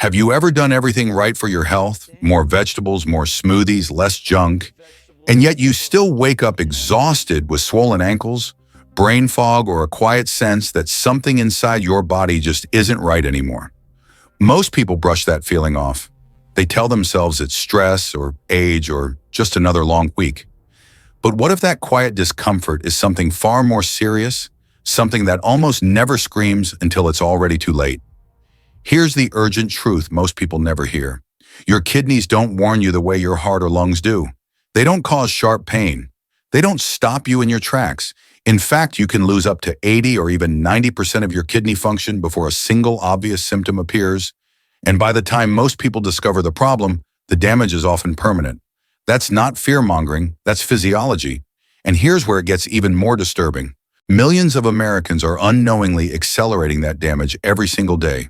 Have you ever done everything right for your health? More vegetables, more smoothies, less junk, and yet you still wake up exhausted with swollen ankles, brain fog, or a quiet sense that something inside your body just isn't right anymore? Most people brush that feeling off. They tell themselves it's stress or age or just another long week. But what if that quiet discomfort is something far more serious, something that almost never screams until it's already too late? Here's the urgent truth most people never hear. Your kidneys don't warn you the way your heart or lungs do. They don't cause sharp pain. They don't stop you in your tracks. In fact, you can lose up to 80 or even 90% of your kidney function before a single obvious symptom appears. And by the time most people discover the problem, the damage is often permanent. That's not fear-mongering, that's physiology. And here's where it gets even more disturbing. Millions of Americans are unknowingly accelerating that damage every single day.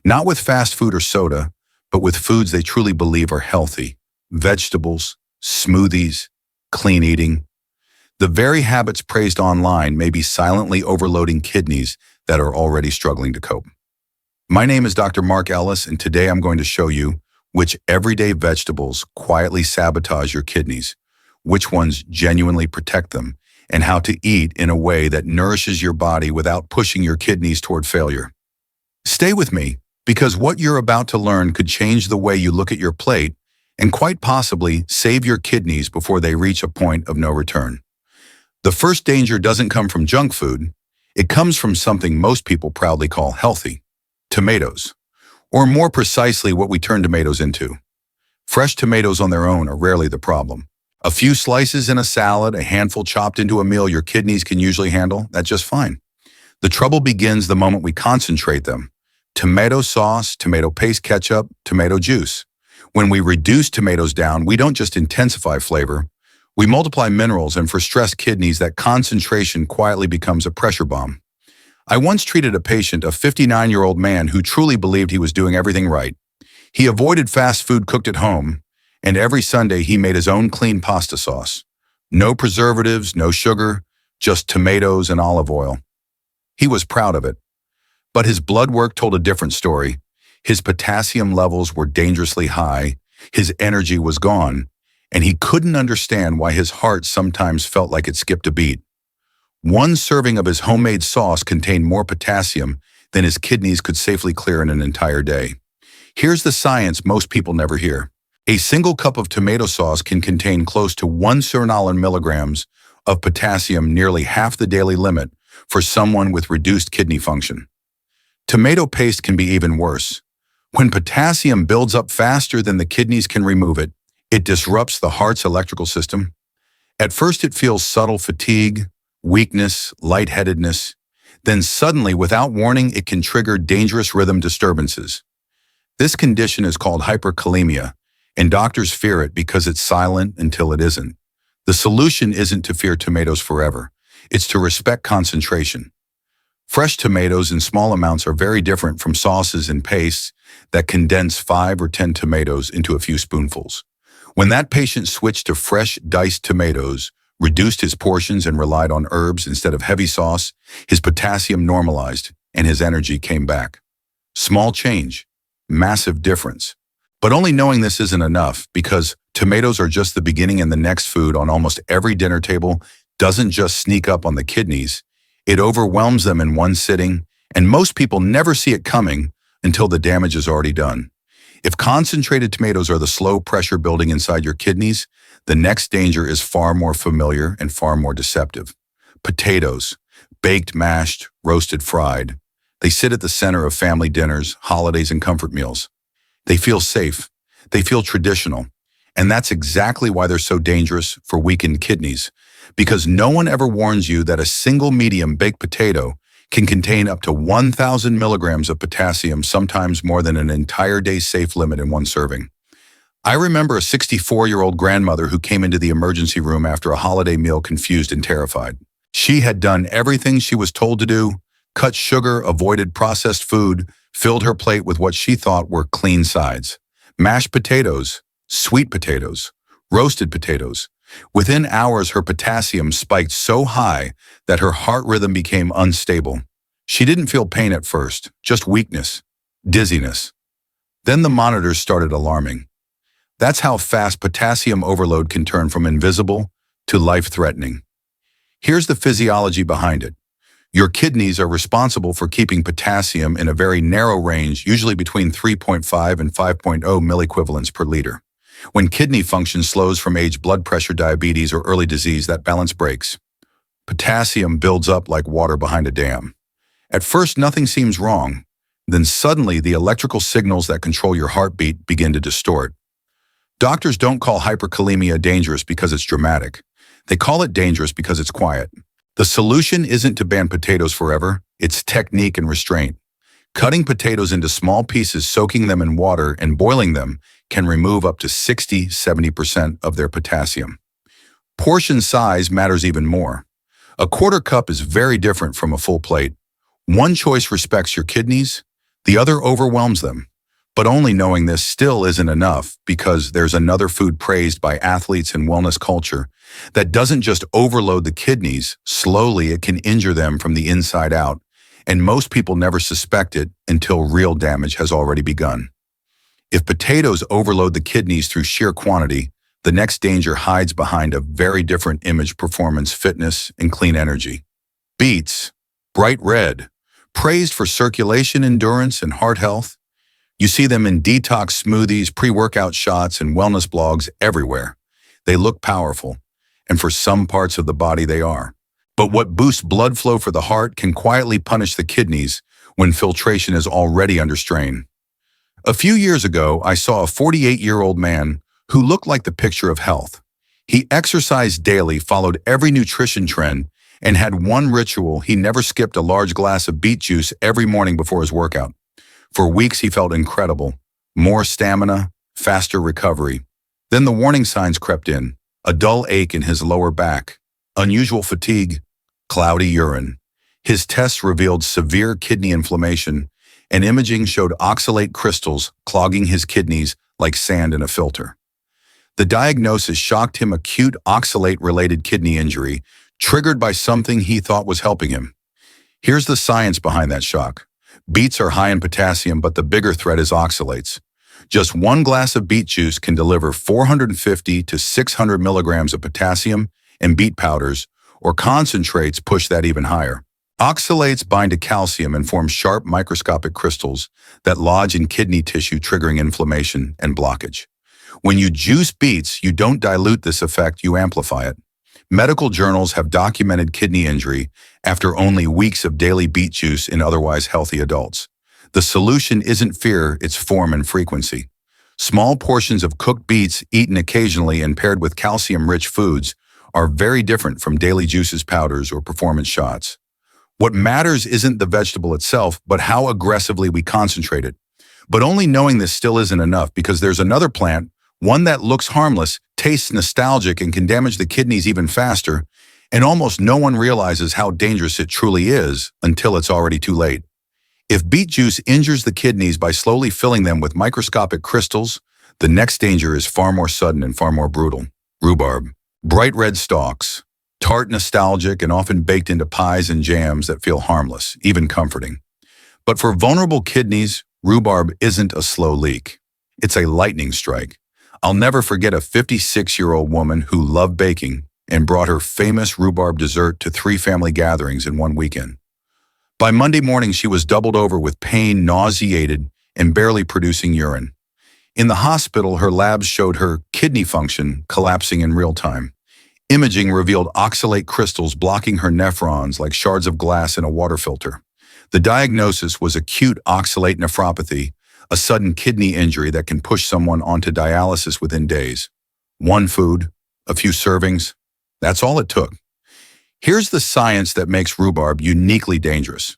Not with fast food or soda, but with foods they truly believe are healthy. Vegetables, smoothies, clean eating. The very habits praised online may be silently overloading kidneys that are already struggling to cope. My name is Dr. Mark Ellis, and today I'm going to show you which everyday vegetables quietly sabotage your kidneys, which ones genuinely protect them, and how to eat in a way that nourishes your body without pushing your kidneys toward failure. Stay with me, because what you're about to learn could change the way you look at your plate and quite possibly save your kidneys before they reach a point of no return. The first danger doesn't come from junk food. It comes from something most people proudly call healthy: tomatoes. Or more precisely, what we turn tomatoes into. Fresh tomatoes on their own are rarely the problem. A few slices in a salad, a handful chopped into a meal your kidneys can usually handle, that's just fine. The trouble begins the moment we concentrate them. Tomato sauce, tomato paste ketchup, tomato juice. When we reduce tomatoes down, we don't just intensify flavor, we multiply minerals, and for stressed kidneys, that concentration quietly becomes a pressure bomb. I once treated a patient, a 59-year-old man who truly believed he was doing everything right. He avoided fast food cooked at home, and every Sunday he made his own clean pasta sauce. No preservatives, no sugar, just tomatoes and olive oil. He was proud of it. But his blood work told a different story. His potassium levels were dangerously high, his energy was gone, and he couldn't understand why his heart sometimes felt like it skipped a beat. One serving of his homemade sauce contained more potassium than his kidneys could safely clear in an entire day. Here's the science most people never hear. A single cup of tomato sauce can contain close to 1 milligrams of potassium, nearly half the daily limit for someone with reduced kidney function. Tomato paste can be even worse. When potassium builds up faster than the kidneys can remove it, it disrupts the heart's electrical system. At first it feels subtle fatigue, weakness, lightheadedness. Then suddenly, without warning, it can trigger dangerous rhythm disturbances. This condition is called hyperkalemia, and doctors fear it because it's silent until it isn't. The solution isn't to fear tomatoes forever. It's to respect concentration. Fresh tomatoes in small amounts are very different from sauces and pastes that condense 5 or 10 tomatoes into a few spoonfuls. When that patient switched to fresh diced tomatoes, reduced his portions, and relied on herbs instead of heavy sauce, his potassium normalized and his energy came back. Small change, massive difference. But only knowing this isn't enough, because tomatoes are just the beginning, and the next food on almost every dinner table doesn't just sneak up on the kidneys, it overwhelms them in one sitting, and most people never see it coming until the damage is already done. If concentrated tomatoes are the slow pressure building inside your kidneys, the next danger is far more familiar and far more deceptive. Potatoes, baked, mashed, roasted, fried. They sit at the center of family dinners, holidays, and comfort meals. They feel safe. They feel traditional. And that's exactly why they're so dangerous for weakened kidneys, because no one ever warns you that a single medium baked potato can contain up to 1,000 milligrams of potassium, sometimes more than an entire day's safe limit in one serving. I remember a 64-year-old grandmother who came into the emergency room after a holiday meal, confused and terrified. She had done everything she was told to do, cut sugar, avoided processed food, filled her plate with what she thought were clean sides: mashed potatoes, sweet potatoes, roasted potatoes. Within hours, her potassium spiked so high that her heart rhythm became unstable. She didn't feel pain at first, just weakness, dizziness. Then the monitors started alarming. That's how fast potassium overload can turn from invisible to life-threatening. Here's the physiology behind it. Your kidneys are responsible for keeping potassium in a very narrow range, usually between 3.5 and 5.0 milliequivalents per liter. When kidney function slows from age, blood pressure, diabetes, or early disease, that balance breaks. Potassium builds up like water behind a dam. At first, nothing seems wrong. Then suddenly, the electrical signals that control your heartbeat begin to distort. Doctors don't call hyperkalemia dangerous because it's dramatic. They call it dangerous because it's quiet. The solution isn't to ban potatoes forever, it's technique and restraint. Cutting potatoes into small pieces, soaking them in water, and boiling them can remove up to 60–70% of their potassium. Portion size matters even more. A quarter cup is very different from a full plate. One choice respects your kidneys, the other overwhelms them. But only knowing this still isn't enough, because there's another food praised by athletes and wellness culture that doesn't just overload the kidneys, slowly it can injure them from the inside out, and most people never suspect it until real damage has already begun. If potatoes overload the kidneys through sheer quantity, the next danger hides behind a very different image: performance, fitness, and clean energy. Beets, bright red, praised for circulation, endurance, and heart health. You see them in detox smoothies, pre-workout shots, and wellness blogs everywhere. They look powerful, and for some parts of the body they are. But what boosts blood flow for the heart can quietly punish the kidneys when filtration is already under strain. A few years ago, I saw a 48-year-old man who looked like the picture of health. He exercised daily, followed every nutrition trend, and had one ritual: he never skipped a large glass of beet juice every morning before his workout. For weeks, he felt incredible. More stamina, faster recovery. Then the warning signs crept in: a dull ache in his lower back, unusual fatigue, cloudy urine. His tests revealed severe kidney inflammation, and imaging showed oxalate crystals clogging his kidneys like sand in a filter. The diagnosis shocked him: acute oxalate-related kidney injury, triggered by something he thought was helping him. Here's the science behind that shock. Beets are high in potassium, but the bigger threat is oxalates. Just one glass of beet juice can deliver 450 to 600 milligrams of potassium, and beet powders, or concentrates, push that even higher. Oxalates bind to calcium and form sharp microscopic crystals that lodge in kidney tissue, triggering inflammation and blockage. When you juice beets, you don't dilute this effect, you amplify it. Medical journals have documented kidney injury after only weeks of daily beet juice in otherwise healthy adults. The solution isn't fear, it's form and frequency. Small portions of cooked beets, eaten occasionally and paired with calcium-rich foods, are very different from daily juices, powders, or performance shots. What matters isn't the vegetable itself, but how aggressively we concentrate it. But only knowing this still isn't enough, because there's another plant, one that looks harmless, tastes nostalgic, and can damage the kidneys even faster, and almost no one realizes how dangerous it truly is until it's already too late. If beet juice injures the kidneys by slowly filling them with microscopic crystals, the next danger is far more sudden and far more brutal. Rhubarb. Bright red stalks. Tart, nostalgic, and often baked into pies and jams that feel harmless, even comforting. But for vulnerable kidneys, rhubarb isn't a slow leak. It's a lightning strike. I'll never forget a 56-year-old woman who loved baking and brought her famous rhubarb dessert to 3 family gatherings in one weekend. By Monday morning, she was doubled over with pain, nauseated, and barely producing urine. In the hospital, her labs showed her kidney function collapsing in real time. Imaging revealed oxalate crystals blocking her nephrons like shards of glass in a water filter. The diagnosis was acute oxalate nephropathy, a sudden kidney injury that can push someone onto dialysis within days. One food, a few servings, that's all it took. Here's the science that makes rhubarb uniquely dangerous.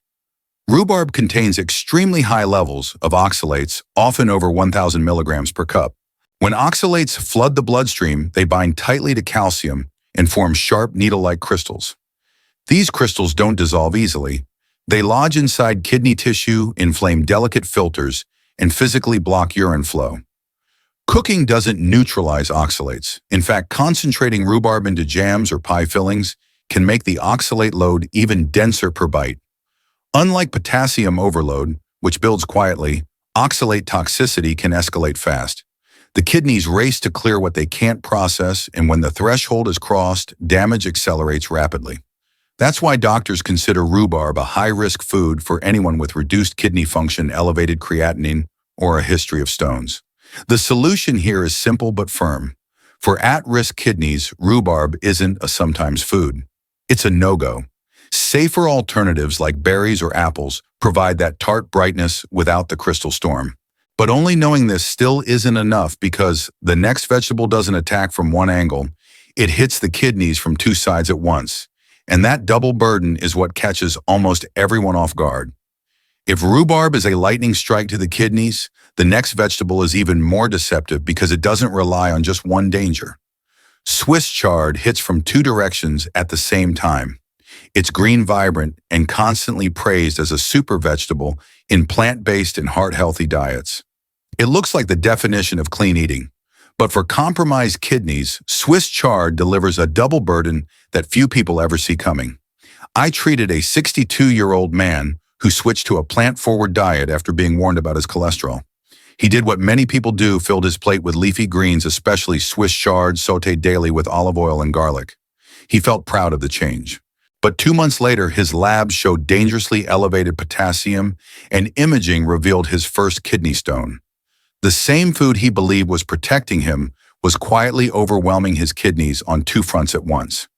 Rhubarb contains extremely high levels of oxalates, often over 1,000 milligrams per cup. When oxalates flood the bloodstream, they bind tightly to calcium and form sharp needle-like crystals. These crystals don't dissolve easily. They lodge inside kidney tissue, inflame delicate filters, and physically block urine flow. Cooking doesn't neutralize oxalates. In fact, concentrating rhubarb into jams or pie fillings can make the oxalate load even denser per bite. Unlike potassium overload, which builds quietly, Oxalate toxicity can escalate fast. The kidneys race to clear what they can't process, and when the threshold is crossed, damage accelerates rapidly. That's why doctors consider rhubarb a high-risk food for anyone with reduced kidney function, elevated creatinine, or a history of stones. The solution here is simple but firm. For at-risk kidneys, rhubarb isn't a sometimes food. It's a no-go. Safer alternatives like berries or apples provide that tart brightness without the crystal storm. But only knowing this still isn't enough, because the next vegetable doesn't attack from one angle. It hits the kidneys from two sides at once. And that double burden is what catches almost everyone off guard. If rhubarb is a lightning strike to the kidneys, the next vegetable is even more deceptive because it doesn't rely on just one danger. Swiss chard hits from two directions at the same time. It's green, vibrant, and constantly praised as a super vegetable in plant-based and heart-healthy diets. It looks like the definition of clean eating. But for compromised kidneys, Swiss chard delivers a double burden that few people ever see coming. I treated a 62-year-old man who switched to a plant-forward diet after being warned about his cholesterol. He did what many people do, filled his plate with leafy greens, especially Swiss chard, sautéed daily with olive oil and garlic. He felt proud of the change. But 2 months later, his labs showed dangerously elevated potassium, and imaging revealed his first kidney stone. The same food he believed was protecting him was quietly overwhelming his kidneys on two fronts at once.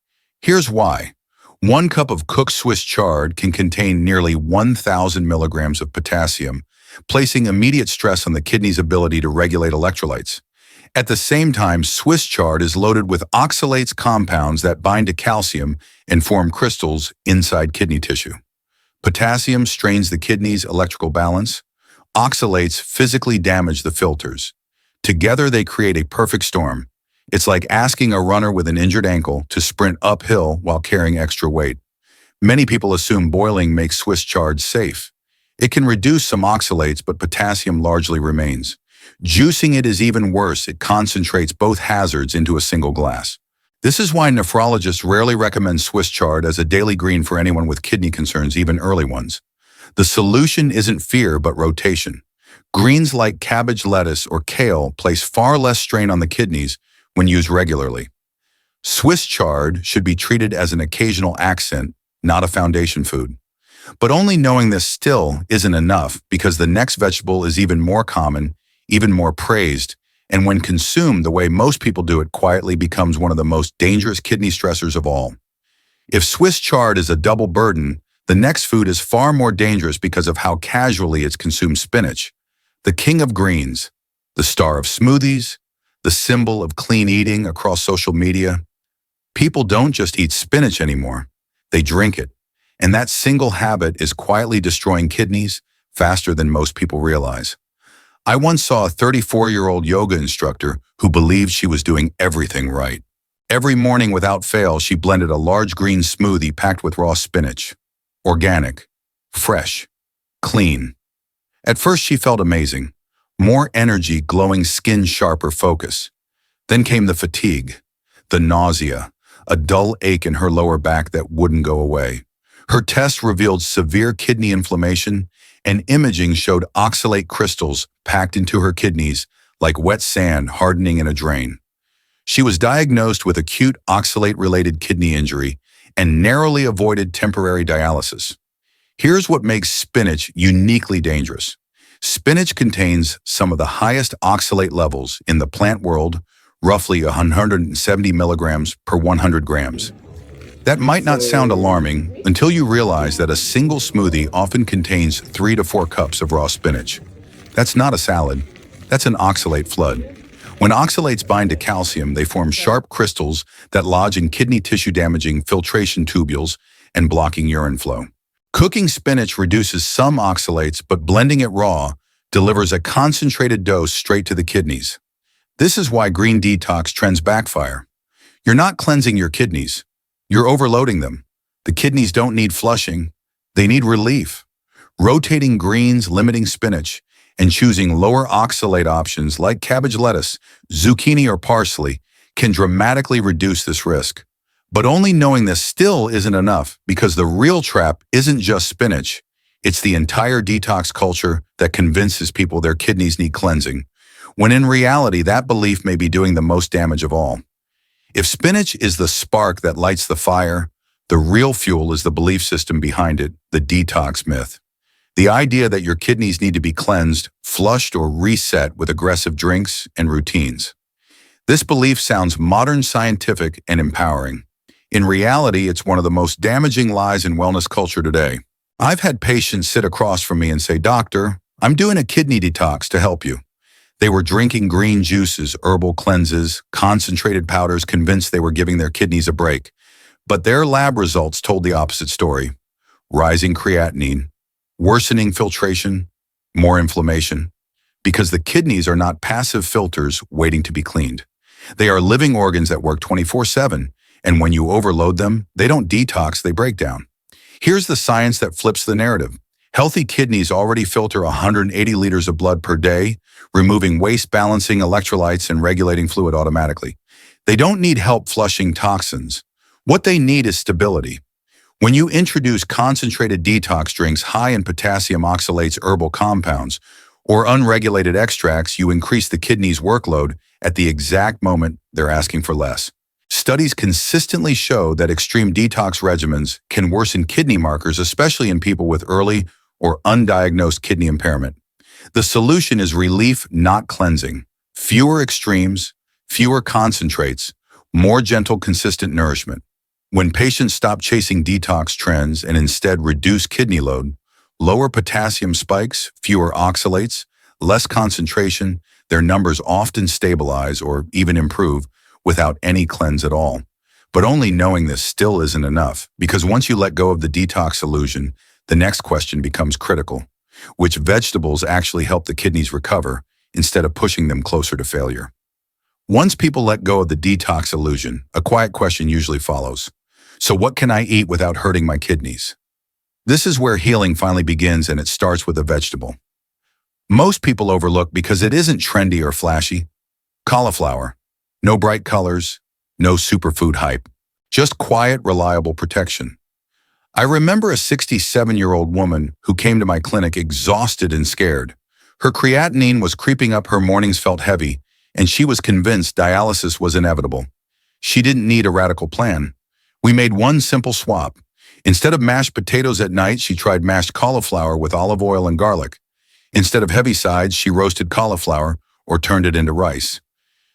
Here's why. 1 cup of cooked Swiss chard can contain nearly 1,000 milligrams of potassium, placing immediate stress on the kidney's ability to regulate electrolytes. At the same time, Swiss chard is loaded with oxalates, compounds that bind to calcium and form crystals inside kidney tissue. Potassium strains the kidney's electrical balance. Oxalates physically damage the filters. Together, they create a perfect storm. It's like asking a runner with an injured ankle to sprint uphill while carrying extra weight. Many people assume boiling makes Swiss chard safe. It can reduce some oxalates, but potassium largely remains. Juicing it is even worse. It concentrates both hazards into a single glass. This is why nephrologists rarely recommend Swiss chard as a daily green for anyone with kidney concerns, even early ones. The solution isn't fear, but rotation. Greens like cabbage, lettuce, or kale place far less strain on the kidneys when used regularly. Swiss chard should be treated as an occasional accent, not a foundation food. But only knowing this still isn't enough, because the next vegetable is even more common, even more praised, and when consumed the way most people do it, quietly becomes one of the most dangerous kidney stressors of all. If Swiss chard is a double burden, the next food is far more dangerous because of how casually it's consumed. Spinach, the king of greens, the star of smoothies, the symbol of clean eating across social media. People don't just eat spinach anymore, they drink it. And that single habit is quietly destroying kidneys faster than most people realize. I once saw a 34-year-old yoga instructor who believed she was doing everything right. Every morning without fail, she blended a large green smoothie packed with raw spinach. Organic, fresh, clean. At first she felt amazing. More energy, glowing skin, sharper focus. Then came the fatigue, the nausea, a dull ache in her lower back that wouldn't go away. Her tests revealed severe kidney inflammation, and imaging showed oxalate crystals packed into her kidneys like wet sand hardening in a drain. She was diagnosed with acute oxalate-related kidney injury and narrowly avoided temporary dialysis. Here's what makes spinach uniquely dangerous. Spinach contains some of the highest oxalate levels in the plant world, roughly 170 milligrams per 100 grams. That might not sound alarming until you realize that a single smoothie often contains 3 to 4 cups of raw spinach. That's not a salad, that's an oxalate flood. When oxalates bind to calcium, they form sharp crystals that lodge in kidney tissue, damaging filtration tubules and blocking urine flow. Cooking spinach reduces some oxalates, but blending it raw delivers a concentrated dose straight to the kidneys. This is why green detox trends backfire. You're not cleansing your kidneys. You're overloading them. The kidneys don't need flushing. They need relief. Rotating greens, limiting spinach, and choosing lower oxalate options like cabbage, lettuce, zucchini, or parsley can dramatically reduce this risk. But only knowing this still isn't enough, because the real trap isn't just spinach. It's the entire detox culture that convinces people their kidneys need cleansing, when in reality that belief may be doing the most damage of all. If spinach is the spark that lights the fire, the real fuel is the belief system behind it, the detox myth. The idea that your kidneys need to be cleansed, flushed, or reset with aggressive drinks and routines. This belief sounds modern, scientific, and empowering. In reality, it's one of the most damaging lies in wellness culture today. I've had patients sit across from me and say, "Doctor, I'm doing a kidney detox to help you." They were drinking green juices, herbal cleanses, concentrated powders, convinced they were giving their kidneys a break. But their lab results told the opposite story. Rising creatinine, worsening filtration, more inflammation. Because the kidneys are not passive filters waiting to be cleaned. They are living organs that work 24/7, and when you overload them, they don't detox, they break down. Here's the science that flips the narrative. Healthy kidneys already filter 180 liters of blood per day, removing waste, balancing electrolytes, and regulating fluid automatically. They don't need help flushing toxins. What they need is stability. When you introduce concentrated detox drinks high in potassium oxalates, herbal compounds, or unregulated extracts, you increase the kidney's workload at the exact moment they're asking for less. Studies consistently show that extreme detox regimens can worsen kidney markers, especially in people with early or undiagnosed kidney impairment. The solution is relief, not cleansing. Fewer extremes, fewer concentrates, more gentle, consistent nourishment. When patients stop chasing detox trends and instead reduce kidney load, lower potassium spikes, fewer oxalates, less concentration, their numbers often stabilize or even improve without any cleanse at all. But only knowing this still isn't enough, because once you let go of the detox illusion, the next question becomes critical. Which vegetables actually help the kidneys recover instead of pushing them closer to failure? Once people let go of the detox illusion, a quiet question usually follows. So what can I eat without hurting my kidneys? This is where healing finally begins, and it starts with a vegetable. Most people overlook because it isn't trendy or flashy. Cauliflower. No bright colors, no superfood hype. Just quiet, reliable protection. I remember a 67-year-old woman who came to my clinic exhausted and scared. Her creatinine was creeping up, her mornings felt heavy, and she was convinced dialysis was inevitable. She didn't need a radical plan. We made one simple swap. Instead of mashed potatoes at night, she tried mashed cauliflower with olive oil and garlic. Instead of heavy sides, she roasted cauliflower or turned it into rice.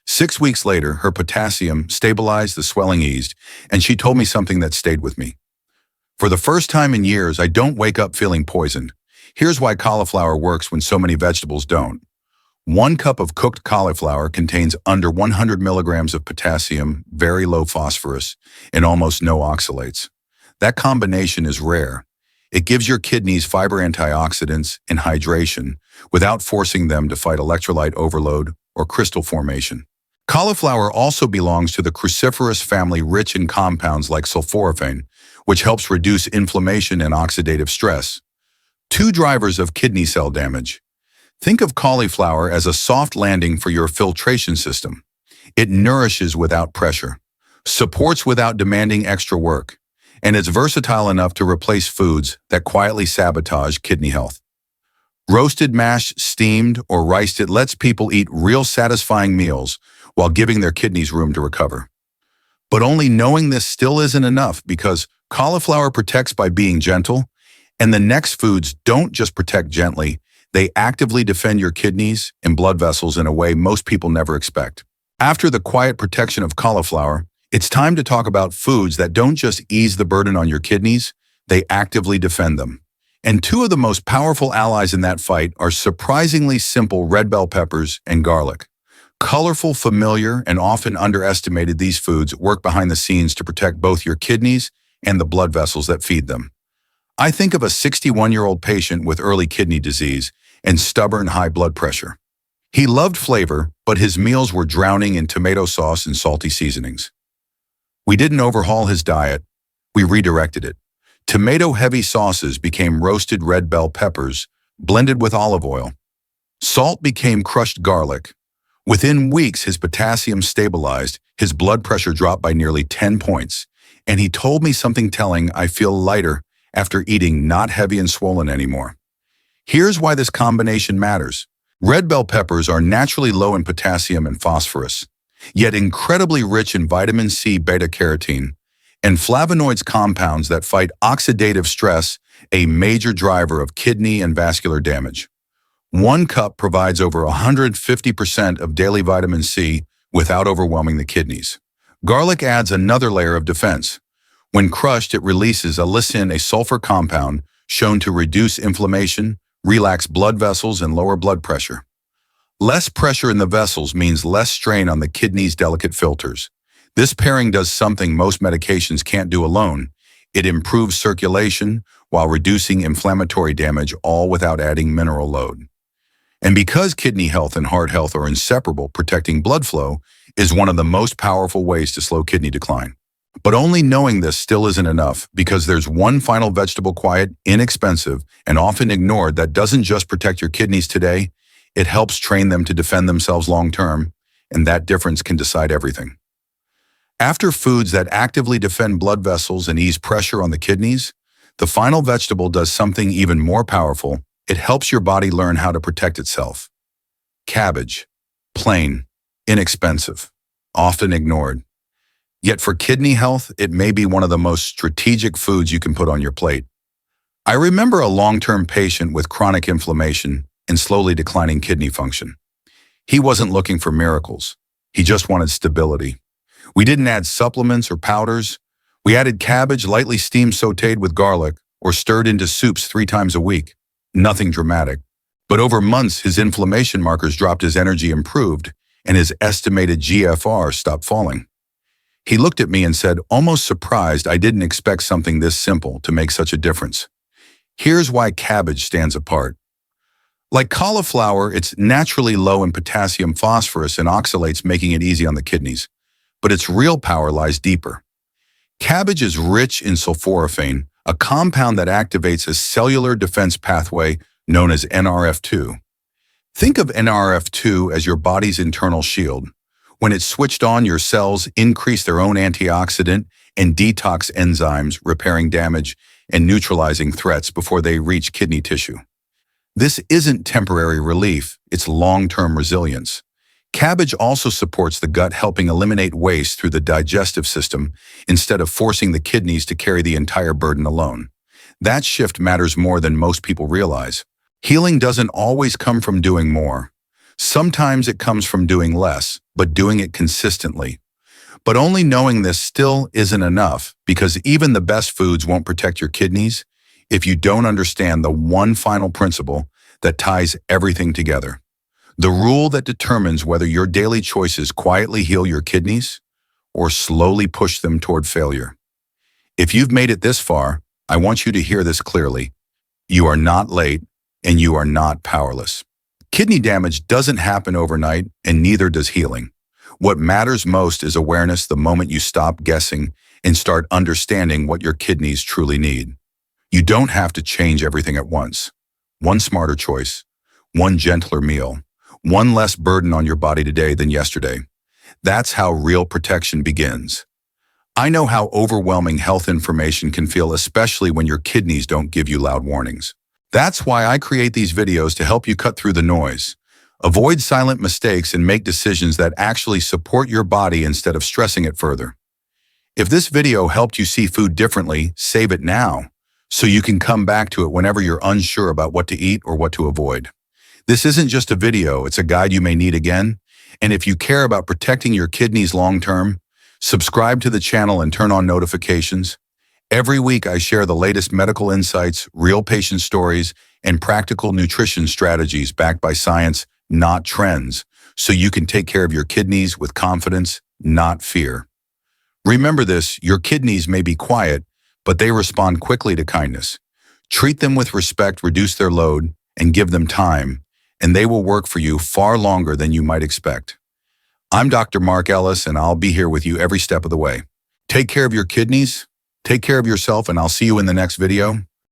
6 weeks later, her potassium stabilized, the swelling eased, and she told me something that stayed with me. For the first time in years, I don't wake up feeling poisoned. Here's why cauliflower works when so many vegetables don't. 1 cup of cooked cauliflower contains under 100 milligrams of potassium, very low phosphorus, and almost no oxalates. That combination is rare. It gives your kidneys fiber, antioxidants, and hydration without forcing them to fight electrolyte overload or crystal formation. Cauliflower also belongs to the cruciferous family, rich in compounds like sulforaphane, which helps reduce inflammation and oxidative stress. 2 drivers of kidney cell damage. Think of cauliflower as a soft landing for your filtration system. It nourishes without pressure, supports without demanding extra work, and it's versatile enough to replace foods that quietly sabotage kidney health. Roasted, mashed, steamed, or riced, it lets people eat real satisfying meals while giving their kidneys room to recover. But only knowing this still isn't enough, because cauliflower protects by being gentle, and the next foods don't just protect gently, they actively defend your kidneys and blood vessels in a way most people never expect. After the quiet protection of cauliflower, it's time to talk about foods that don't just ease the burden on your kidneys, they actively defend them. And 2 of the most powerful allies in that fight are surprisingly simple: red bell peppers and garlic. Colorful, familiar, and often underestimated, these foods work behind the scenes to protect both your kidneys and the blood vessels that feed them. I think of a 61-year-old patient with early kidney disease and stubborn high blood pressure. He loved flavor, but his meals were drowning in tomato sauce and salty seasonings. We didn't overhaul his diet, we redirected it. Tomato-heavy sauces became roasted red bell peppers, blended with olive oil. Salt became crushed garlic. Within weeks, his potassium stabilized, his blood pressure dropped by nearly 10 points, and he told me something telling: "I feel lighter after eating not heavy and swollen anymore. Here's why this combination matters. Red bell peppers are naturally low in potassium and phosphorus, yet incredibly rich in vitamin C, beta-carotene, and flavonoids, compounds that fight oxidative stress, a major driver of kidney and vascular damage. 1 cup provides over 150% of daily vitamin C without overwhelming the kidneys. Garlic adds another layer of defense. When crushed, it releases allicin, a sulfur compound shown to reduce inflammation, relax blood vessels, and lower blood pressure. Less pressure in the vessels means less strain on the kidney's delicate filters. This pairing does something most medications can't do alone. It improves circulation while reducing inflammatory damage, all without adding mineral load. And because kidney health and heart health are inseparable, protecting blood flow is one of the most powerful ways to slow kidney decline. But only knowing this still isn't enough, because there's one final vegetable, quiet, inexpensive, and often ignored, that doesn't just protect your kidneys today, it helps train them to defend themselves long-term, and that difference can decide everything. After foods that actively defend blood vessels and ease pressure on the kidneys, the final vegetable does something even more powerful. It helps your body learn how to protect itself. Cabbage. Plain, inexpensive, often ignored. Yet for kidney health, it may be one of the most strategic foods you can put on your plate. I remember a long-term patient with chronic inflammation and slowly declining kidney function. He wasn't looking for miracles. He just wanted stability. We didn't add supplements or powders. We added cabbage, lightly steamed, sautéed with garlic, or stirred into soups 3 times a week. Nothing dramatic. But over months, his inflammation markers dropped, his energy improved, and his estimated GFR stopped falling. He looked at me and said, almost surprised, I didn't expect something this simple to make such a difference. Here's why cabbage stands apart. Like cauliflower, it's naturally low in potassium, phosphorus, and oxalates, making it easy on the kidneys. But its real power lies deeper. Cabbage is rich in sulforaphane, a compound that activates a cellular defense pathway known as NRF2. Think of NRF2 as your body's internal shield. When it's switched on, your cells increase their own antioxidant and detox enzymes, repairing damage and neutralizing threats before they reach kidney tissue. This isn't temporary relief, it's long-term resilience. Cabbage also supports the gut, helping eliminate waste through the digestive system instead of forcing the kidneys to carry the entire burden alone. That shift matters more than most people realize. Healing doesn't always come from doing more. Sometimes it comes from doing less, but doing it consistently. But only knowing this still isn't enough, because even the best foods won't protect your kidneys if you don't understand the one final principle that ties everything together. The rule that determines whether your daily choices quietly heal your kidneys or slowly push them toward failure. If you've made it this far, I want you to hear this clearly. You are not late, and you are not powerless. Kidney damage doesn't happen overnight, and neither does healing. What matters most is awareness, the moment you stop guessing and start understanding what your kidneys truly need. You don't have to change everything at once. One smarter choice, one gentler meal, one less burden on your body today than yesterday. That's how real protection begins. I know how overwhelming health information can feel, especially when your kidneys don't give you loud warnings. That's why I create these videos, to help you cut through the noise, avoid silent mistakes, and make decisions that actually support your body instead of stressing it further. If this video helped you see food differently, save it now, so you can come back to it whenever you're unsure about what to eat or what to avoid. This isn't just a video, it's a guide you may need again. And if you care about protecting your kidneys long-term, subscribe to the channel and turn on notifications. Every week I share the latest medical insights, real patient stories, and practical nutrition strategies backed by science, not trends, so you can take care of your kidneys with confidence, not fear. Remember this, your kidneys may be quiet, but they respond quickly to kindness. Treat them with respect, reduce their load, and give them time, and they will work for you far longer than you might expect. I'm Dr. Mark Ellis, and I'll be here with you every step of the way. Take care of your kidneys, take care of yourself, and I'll see you in the next video.